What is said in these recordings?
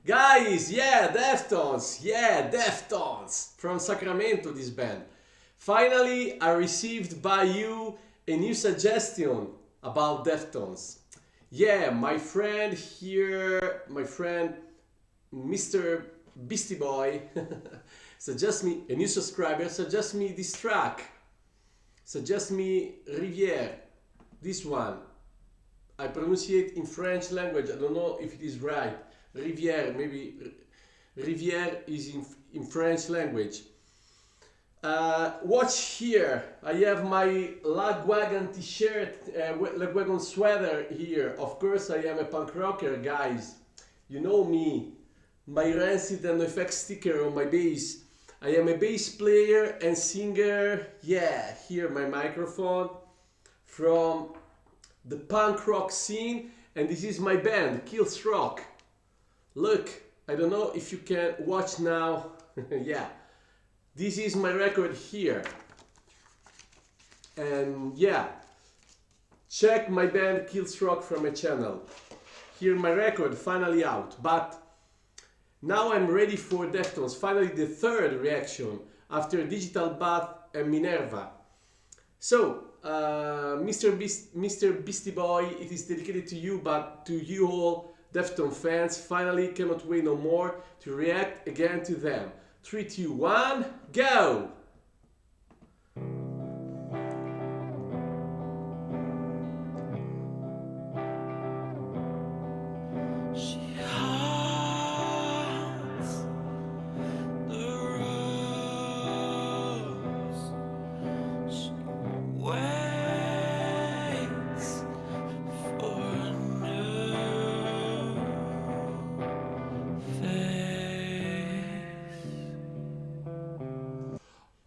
Guys, Deftones from Sacramento, this band. Finally, I received by you a new suggestion about Deftones. Yeah, my friend here, my friend Mr. Beastie Boy, suggest me, a new subscriber, suggest me this track. Suggest me Riviere, this one. I pronounce it in French language, I don't know if it is right. Riviere, maybe Riviere is in French language. Watch here, I have my Lagwagon t-shirt, Lagwagon sweater here. Of course I am a punk rocker, guys. You know me, my Rancid and effects sticker on my bass. I am a bass player and singer. Yeah, here my microphone from the punk rock scene, and this is my band, Kills Rock. Look, I don't know if you can watch now. Yeah, this is my record here. And yeah, check my band Kills Rock from my channel. Here my record finally out. But now I'm ready for Deftones, finally the third reaction after Digital Bath and Minerva. So, Mr. Beastie Boy, it is dedicated to you, but to you all Deftones fans, finally cannot wait no more to react again to them. 3, 2, 1, go!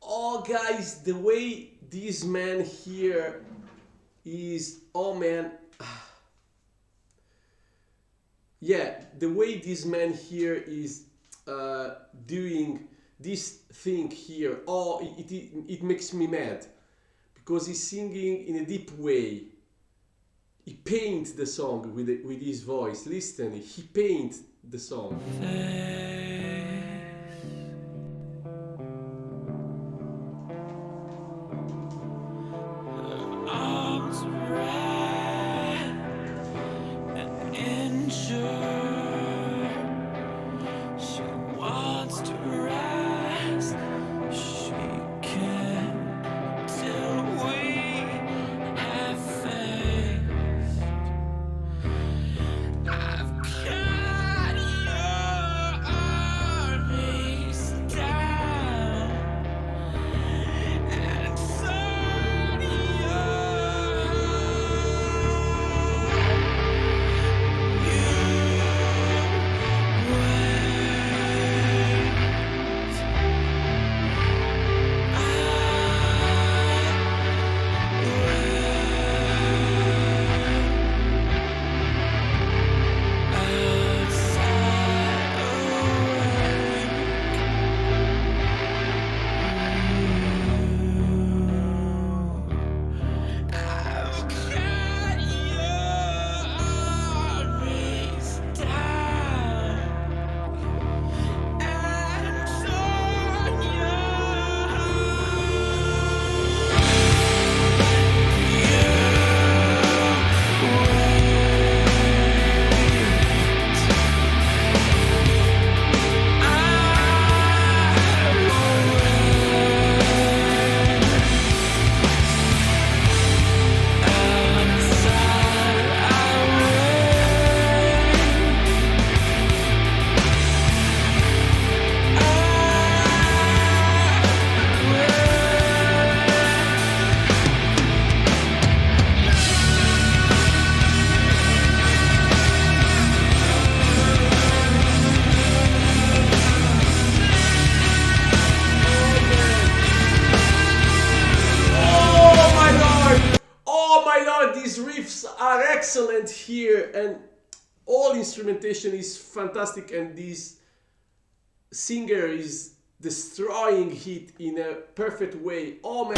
Oh guys, the way this man here is, oh man, yeah, the way this man here is doing this thing here, oh, it makes me mad, because he's singing in a deep way. He paints the song with his voice. Listen, he paints the song. These riffs are excellent here, and all instrumentation is fantastic, and this singer is destroying it in a perfect way. Oh man!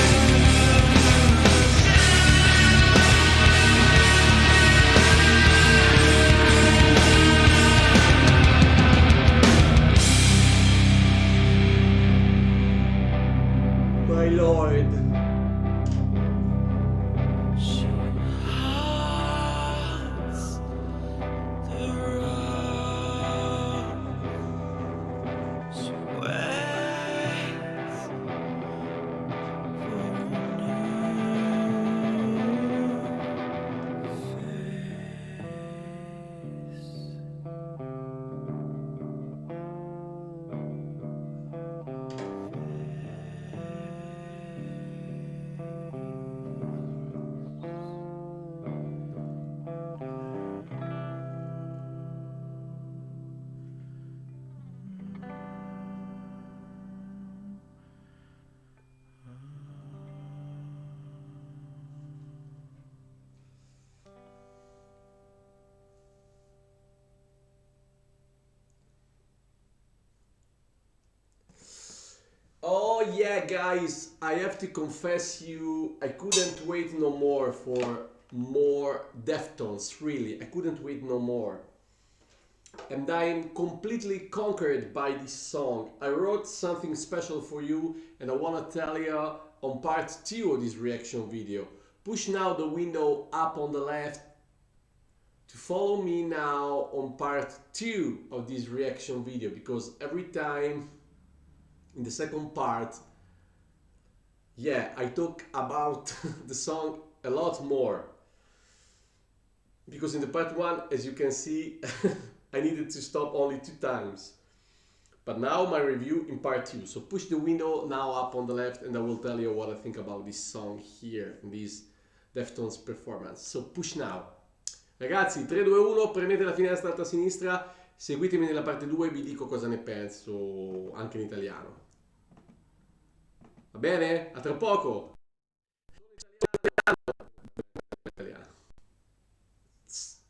Oh yeah, guys, I have to confess you, I couldn't wait no more for more Deftones, really. I couldn't wait no more. And I'm completely conquered by this song. I wrote something special for you and I want to tell you on part 2 of this reaction video. Push now the window up on the left to follow me now on part 2 of this reaction video, because every time in the second part, yeah, I talk about the song a lot more. Because in the part 1, as you can see, I needed to stop only 2 times. But now my review in part 2. So push the window now up on the left and I will tell you what I think about this song here, in this Deftones performance. So push now. Ragazzi, 3, 2, 1, premete la finestra alta a sinistra, seguitemi nella parte 2 e vi dico cosa ne penso anche in italiano. Va bene? A tra poco!